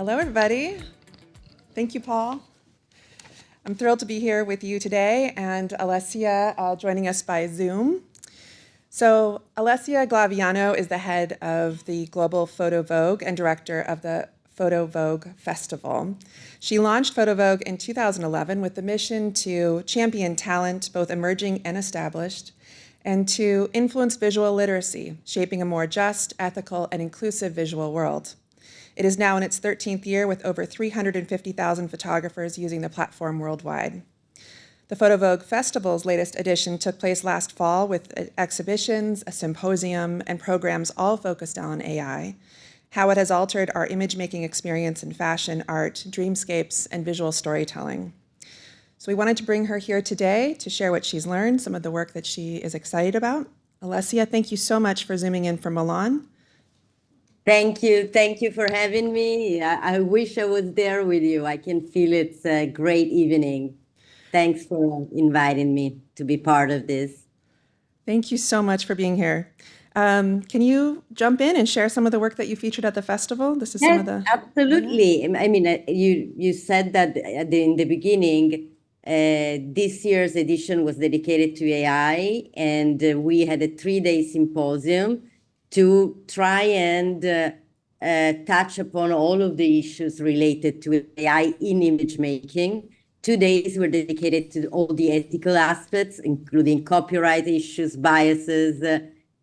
Hello, everybody. Thank you, Paul. I'm thrilled to be here with you today, and Alessia joining us by Zoom. So Alessia Glaviano is the head of the Global Photo Vogue and director of the Photo Vogue Festival. She launched Photo Vogue in 2011 with the mission to champion talent, both emerging and established, and to influence visual literacy, shaping a more just, ethical, and inclusive visual world. It is now in its 13th year with over 350,000 photographers using the platform worldwide. The Photo Vogue Festival's latest edition took place last fall with exhibitions, a symposium, and programs all focused on AI, how it has altered our image-making experience in fashion, art, dreamscapes, and visual storytelling. So we wanted to bring her here today to share what she's learned, some of the work that she is excited about. Alessia, thank you so much for zooming in from Milan. Thank you. Thank you for having me. I wish I was there with you. I can feel it's a great evening. Thanks for inviting me to be part of this. Thank you so much for being here. Can you jump in and share some of the work that you featured at the festival? This is some of the... Absolutely. I mean, you said that in the beginning, this year's edition was dedicated to AI, and we had a 3-day symposium to try and touch upon all of the issues related to AI in image making. 2 days were dedicated to all the ethical aspects, including copyright issues, biases,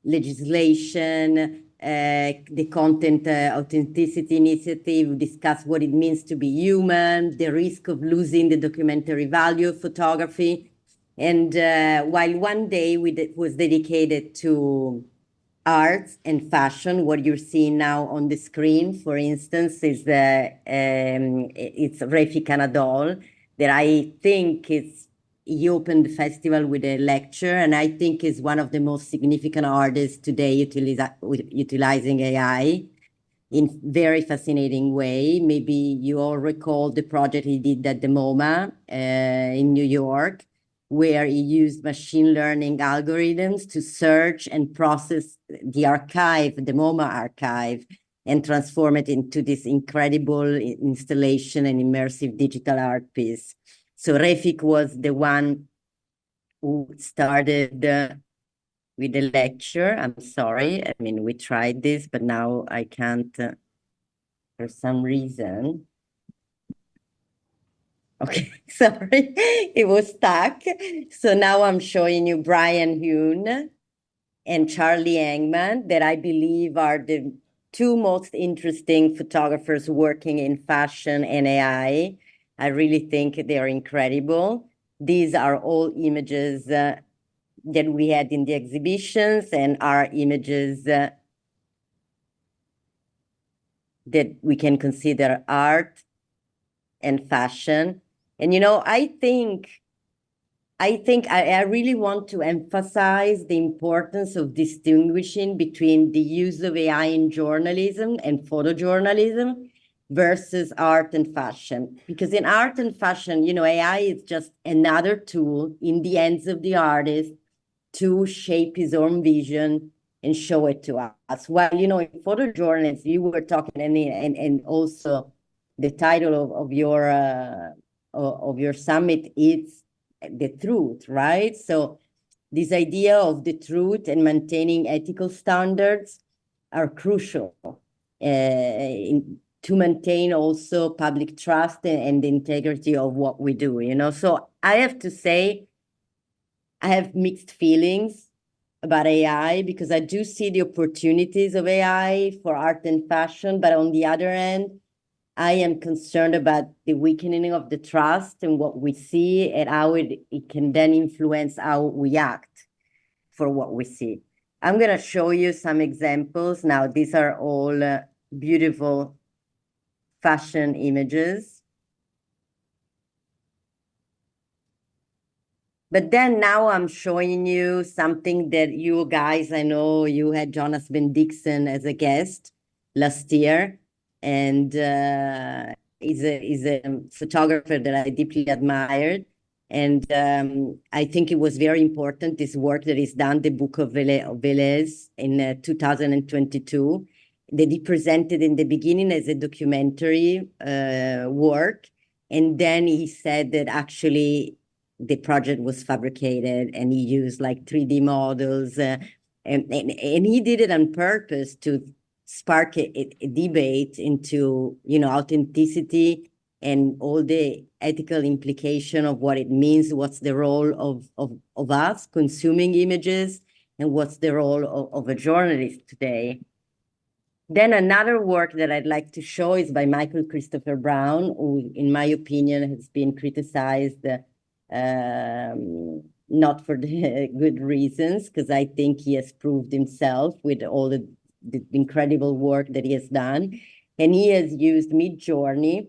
legislation, the content authenticity initiative, discuss what it means to be human, the risk of losing the documentary value of photography. And while one day was dedicated to arts and fashion, what you're seeing now on the screen, for instance, is it's Refik Anadol, that I think he opened the festival with a lecture, and I think is one of the most significant artists today utilizing AI in very fascinating way. Maybe you all recall the project he did at the MoMA in New York, where he used machine learning algorithms to search and process the archive, the MoMA archive, and transform it into this incredible installation and immersive digital art piece. So Refik was the one who started with the lecture. I'm sorry. I mean, we tried this, but now I can't, for some reason. Okay, sorry, it was stuck. So now I'm showing you Brian Hune and Charlie Engman, that I believe are the two most interesting photographers working in fashion and AI. I really think they are incredible. These are all images that we had in the exhibitions and are images that we can consider art and fashion. And, you know, I think I really want to emphasize the importance of distinguishing between the use of AI in journalism and photojournalism versus art and fashion. Because in art and fashion, you know, AI is just another tool in the hands of the artist to shape his own vision and show it to us. While, you know, in photojournalism, you were talking, and also the title of your summit is the truth, right? So this idea of the truth and maintaining ethical standards are crucial to maintain also public trust and the integrity of what we do, you know? So I have to say, I have mixed feelings about AI, because I do see the opportunities of AI for art and fashion, but on the other hand, I am concerned about the weakening of the trust and what we see, and how it can then influence how we act for what we see. I'm going to show you some examples. Now, these are all beautiful fashion images. But then now I'm showing you something that you guys, I know you had Jonas Bendixen as a guest last year. And is a photographer that I deeply admired. And I think it was very important, this work that is done, the Book of Velez in 2022. that he presented in the beginning as a documentary work. And then he said that actually the project was fabricated and he used like 3D models. And he did it on purpose to spark a debate into, authenticity and all the ethical implication of what it means, what's the role of us consuming images, and what's the role of a journalist today. Then another work that I'd like to show is by Michael Christopher Brown, who, in my opinion, has been criticized not for the good reasons, because I think he has proved himself with all the incredible work that he has done. And he has used Midjourney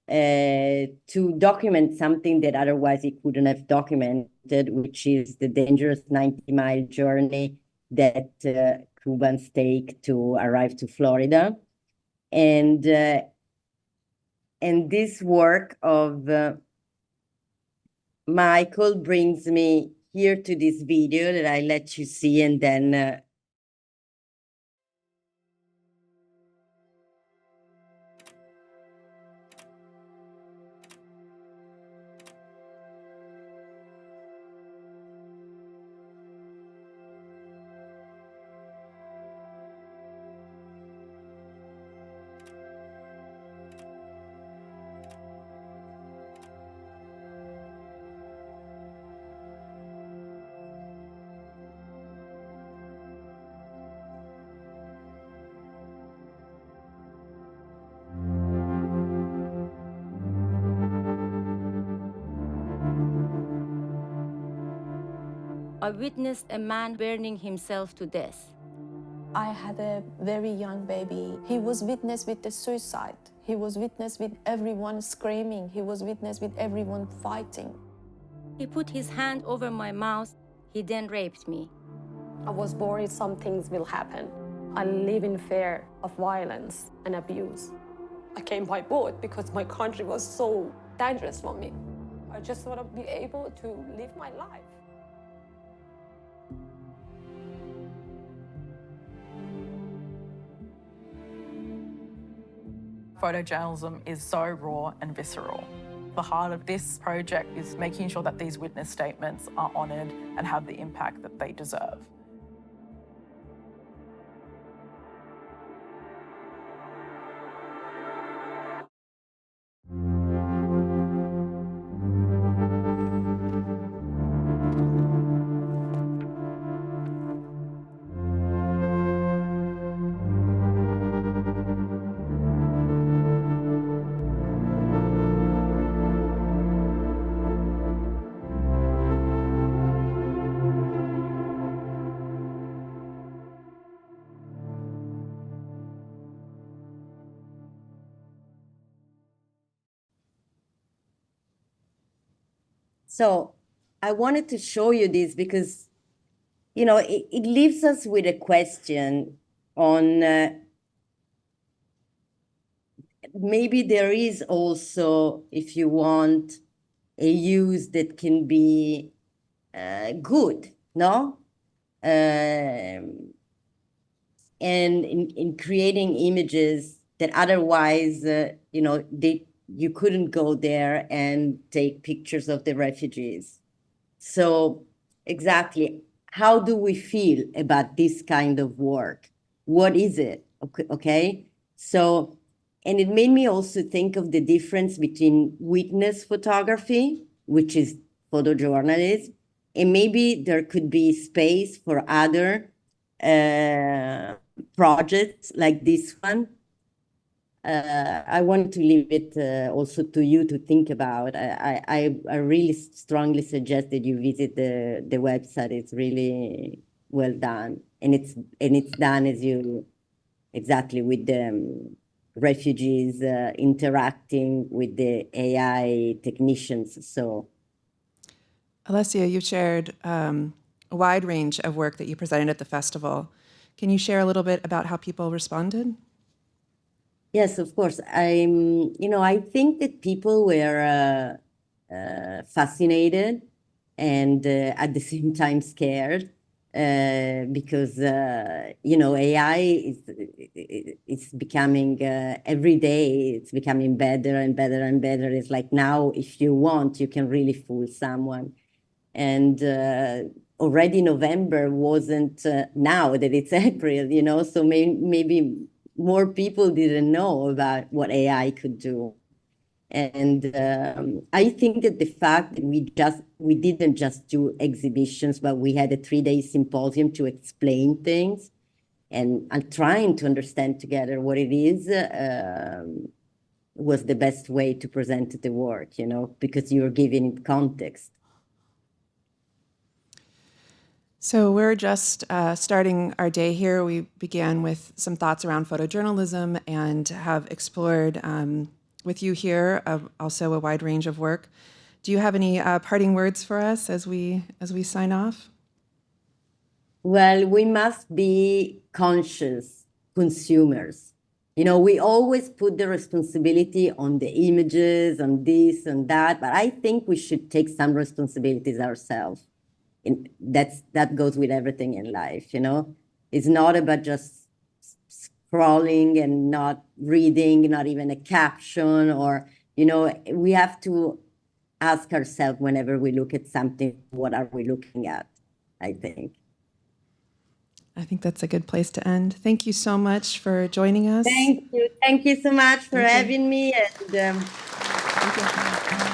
to document something that otherwise he couldn't have documented, which is the dangerous 90-mile journey that Cubans take to arrive to Florida. And this work of Michael brings me here to this video that I let you see, and then I witnessed a man burning himself to death. I had a very young baby. He was witness with the suicide. He was witness with everyone screaming. He was witness with everyone fighting. He put his hand over my mouth. He then raped me. I was worried some things will happen. I live in fear of violence and abuse. I came by boat because my country was so dangerous for me. I just want to be able to live my life. Photojournalism is so raw and visceral. The heart of this project is making sure that these witness statements are honoured and have the impact that they deserve. So I wanted to show you this because, it leaves us with a question on maybe there is also, if you want, a use that can be good, no? And in creating images that otherwise, you couldn't go there and take pictures of the refugees. So exactly, how do we feel about this kind of work? What is it? Okay. So, and it made me also think of the difference between witness photography, which is photojournalism, and maybe there could be space for other projects like this one. I want to leave it also to you to think about. I really strongly suggest that you visit the website. It's really well done, and it's done as you exactly with the refugees interacting with the AI technicians. So, Alessia, you've shared a wide range of work that you presented at the festival. Can you share a little bit about how people responded? Yes, of course. I think that people were fascinated and at the same time scared. because AI is becoming every day. It's becoming better and better and better. It's like now, if you want, you can really fool someone. And already November wasn't now that it's April, so maybe more people didn't know about what AI could do. And I think that the fact that we didn't just do exhibitions, but we had a 3-day symposium to explain things and trying to understand together what it is was the best way to present the work, because you're giving it context. So we're just starting our day here. We began with some thoughts around photojournalism and have explored with you here also a wide range of work. Do you have any parting words for us as we sign off? Well, we must be conscious consumers. We always put the responsibility on the images, on this and that, but I think we should take some responsibilities ourselves. That goes with everything in life, It's not about just scrolling and not reading, not even a caption, or, we have to ask ourselves whenever we look at something, what are we looking at, I think. I think that's a good place to end. Thank you so much for joining us. Thank you. Thank you so much for having me. And Thank you.